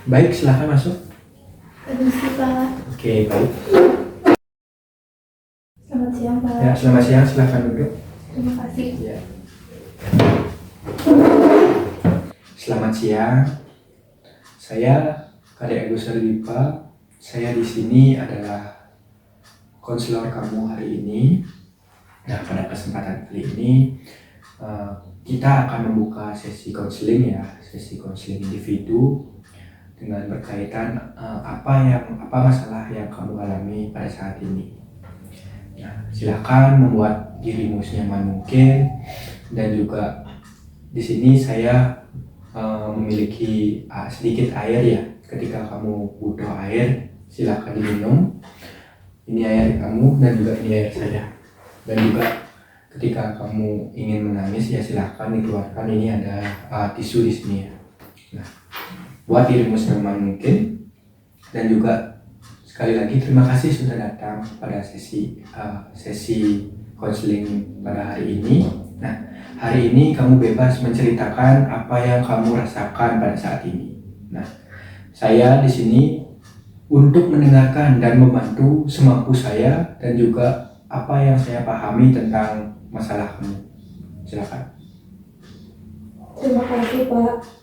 Baik, silahkan masuk. Permisi Pak. Oke, baik. Selamat siang Pak. Ya, selamat siang, silahkan duduk. Terima kasih. Ya. Selamat siang. Saya Kadek Agus Dipa. Saya di sini adalah konselor kamu hari ini. Nah, pada kesempatan kali ini kita akan membuka sesi konseling sesi konseling individu dengan berkaitan apa masalah yang kamu alami pada saat ini. Nah, silakan membuat dirimu senyaman mungkin, dan juga di sini saya memiliki sedikit air ya. Ketika kamu butuh air, silakan diminum. Ini air kamu dan juga ini air saya. Dan juga ketika kamu ingin menangis ya silakan dikeluarkan. Ini ada tisu di sini ya. Nah, buat dirimu senyaman mungkin, dan juga sekali lagi terima kasih sudah datang pada sesi konseling pada hari ini. Nah, hari ini kamu bebas menceritakan apa yang kamu rasakan pada saat ini. Nah, saya di sini untuk mendengarkan dan membantu semampu saya dan juga apa yang saya pahami tentang masalah kamu. Silakan. Terima kasih Pak.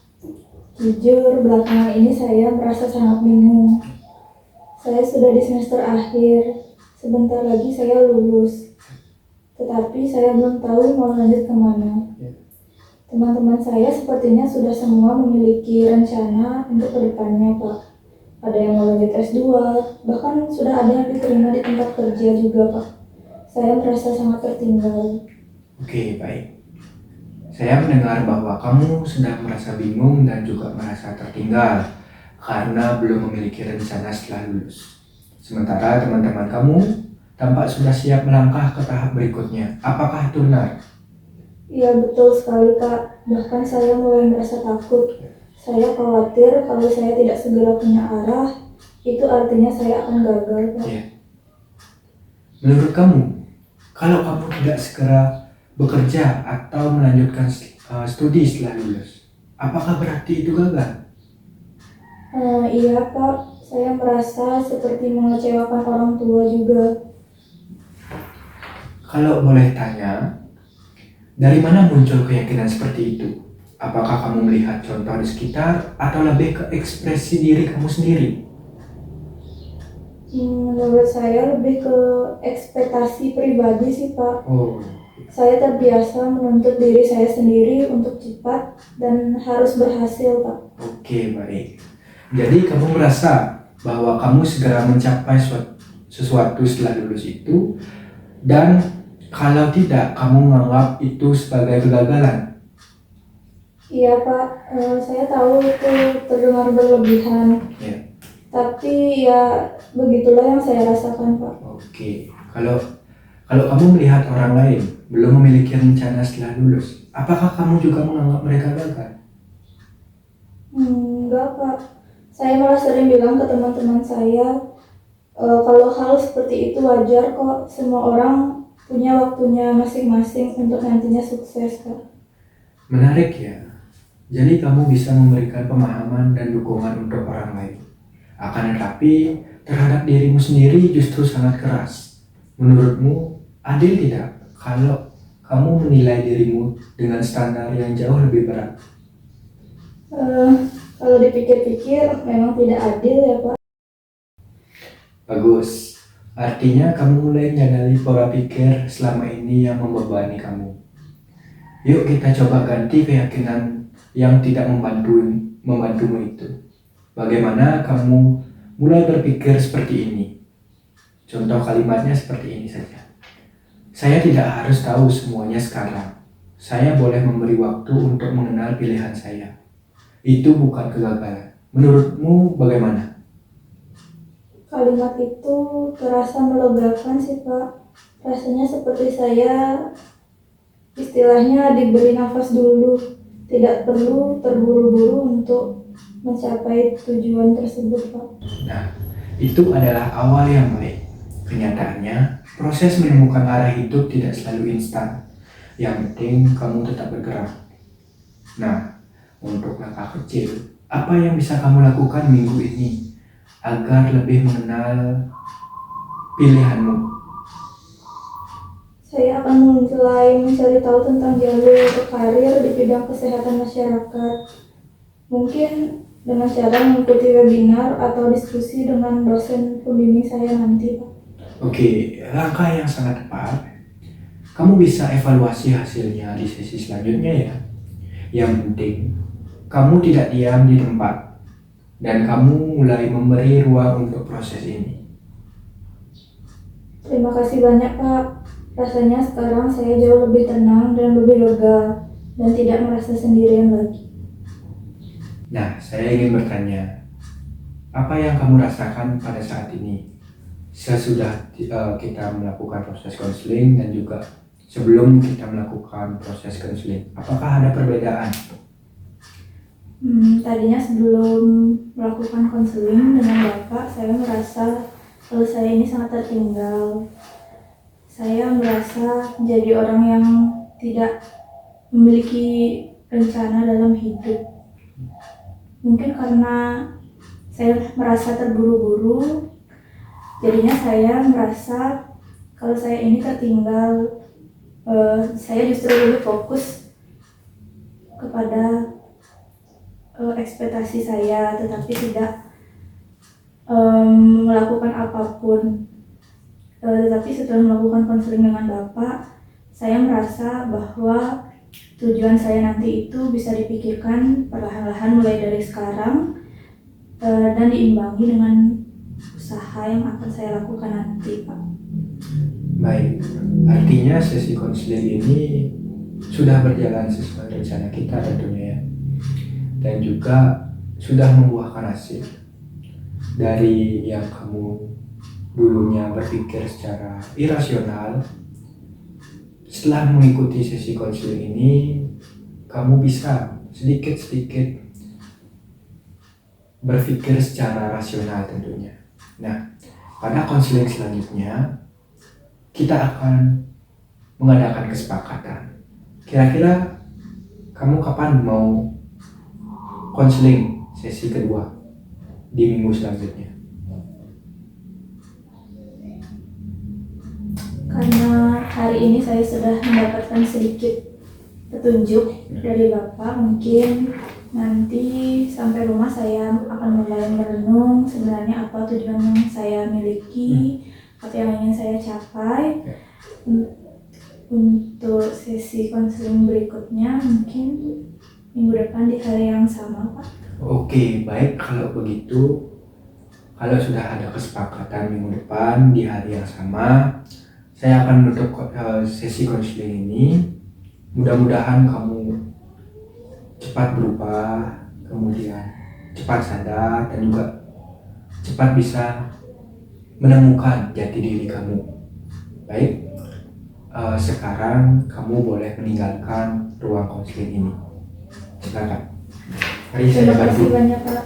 Jujur, belakangan ini saya merasa sangat bingung. Saya sudah di semester akhir. Sebentar lagi saya lulus. Tetapi saya belum tahu mau lanjut kemana. Teman-teman saya sepertinya sudah semua memiliki rencana untuk kedepannya Pak. Ada yang mau lanjut S2, bahkan sudah ada yang diterima di tempat kerja juga Pak. Saya merasa sangat tertinggal. Oke, baik. Saya mendengar bahwa kamu sedang merasa bingung dan juga merasa tertinggal karena belum memiliki rencana setelah lulus. Sementara teman-teman kamu tampak sudah siap melangkah ke tahap berikutnya. Apakah itu benar? Iya betul sekali Kak. Bahkan saya mulai merasa takut. Saya khawatir kalau saya tidak segera punya arah, itu artinya saya akan gagal Pak. Ya. Menurut kamu, kalau kamu tidak segera bekerja atau melanjutkan studi setelah lulus, apakah berarti itu gagal? Iya Pak, saya merasa seperti mengecewakan orang tua juga. Kalau boleh tanya, dari mana muncul keyakinan seperti itu? Apakah kamu melihat contoh di sekitar atau lebih ke ekspresi diri kamu sendiri? Menurut saya lebih ke ekspektasi pribadi sih Pak. Oh, Saya terbiasa menuntut diri saya sendiri untuk cepat dan harus berhasil Pak. oke, baik. Jadi kamu merasa bahwa kamu segera mencapai sesuatu setelah lulus itu, dan kalau tidak, kamu menganggap itu sebagai kegagalan. Iya Pak, saya tahu itu terdengar berlebihan. Ya. Tapi ya begitulah yang saya rasakan Pak. Oke, kalau kamu melihat orang lain belum memiliki rencana setelah lulus, apakah kamu juga menganggap mereka gagal? Enggak Pak, saya malah sering bilang ke teman-teman saya, kalau hal seperti itu wajar kok, semua orang punya waktunya masing-masing untuk nantinya sukses Kak. Menarik ya. Jadi kamu bisa memberikan pemahaman dan dukungan untuk orang lain. Akan tetapi terhadap dirimu sendiri justru sangat keras. Menurutmu adil tidak kalau kamu menilai dirimu dengan standar yang jauh lebih berat? Kalau dipikir-pikir memang tidak adil ya Pak. Bagus. Artinya kamu mulai menyadari pola pikir selama ini yang membebani kamu. Yuk kita coba ganti keyakinan yang tidak membantumu itu. Bagaimana kamu mulai berpikir seperti ini? Contoh kalimatnya seperti ini saja. Saya tidak harus tahu semuanya sekarang. Saya boleh memberi waktu untuk mengenal pilihan saya. Itu bukan kegagalan. Menurutmu bagaimana? Kalimat itu terasa melegakan sih Pak. Rasanya seperti saya istilahnya diberi nafas dulu. Tidak perlu terburu-buru untuk mencapai tujuan tersebut Pak. Nah, itu adalah awal yang baik. Kenyataannya, proses menemukan arah hidup tidak selalu instan. Yang penting kamu tetap bergerak. Nah, untuk langkah kecil, Apa yang bisa kamu lakukan minggu ini agar lebih mengenal pilihanmu? Saya akan mulai mencari tahu tentang jalur karir di bidang kesehatan masyarakat. Mungkin dengan cara mengikuti webinar atau diskusi dengan dosen pembimbing saya nanti, Pak. Oke, langkah yang sangat tepat. Kamu bisa evaluasi hasilnya di sesi selanjutnya ya. Yang penting, kamu tidak diam di tempat dan kamu mulai memberi ruang untuk proses ini. Terima kasih banyak, Pak. Rasanya sekarang saya jauh lebih tenang dan lebih lega dan tidak merasa sendirian lagi. Nah, saya ingin bertanya, apa yang kamu rasakan pada saat ini? Sesudah kita melakukan proses konseling dan juga sebelum kita melakukan proses konseling, apakah ada perbedaan? Tadinya sebelum melakukan konseling dengan Bapak, saya merasa kalau saya ini sangat tertinggal. Saya merasa menjadi orang yang tidak memiliki rencana dalam hidup. Mungkin karena saya merasa terburu-buru, jadinya saya merasa kalau saya ini tertinggal. Saya justru lebih fokus kepada ekspektasi saya, tetapi tidak melakukan apapun. Tetapi setelah melakukan konseling dengan Bapak, saya merasa bahwa tujuan saya nanti itu bisa dipikirkan perlahan-lahan mulai dari sekarang, dan diimbangi dengan usaha yang akan saya lakukan nanti, Pak. Baik, artinya sesi konseling ini sudah berjalan sesuai rencana kita tentunya ya. Dan juga sudah membuahkan hasil. Dari yang kamu dulunya berpikir secara irasional, setelah mengikuti sesi konseling ini, kamu bisa sedikit-sedikit berpikir secara rasional tentunya. Nah, pada konseling selanjutnya, kita akan mengadakan kesepakatan. Kira-kira kamu kapan mau konseling sesi kedua di minggu selanjutnya? Karena hari ini saya sudah mendapatkan sedikit petunjuk dari Bapak, mungkin nanti sampai rumah saya akan mulai merenung sebenarnya apa tujuan yang saya miliki, apa yang ingin saya capai. Untuk sesi konseling berikutnya mungkin minggu depan di hari yang sama, Pak. Oke, baik kalau begitu. Kalau sudah ada kesepakatan minggu depan di hari yang sama, saya akan menutup sesi konseling ini. Mudah-mudahan kamu cepat berubah, kemudian cepat sadar dan juga cepat bisa menemukan jati diri kamu. Baik, sekarang kamu boleh meninggalkan ruang konseling ini. Silakan. Mari saya Terima bantu. kasih banyak, Pak.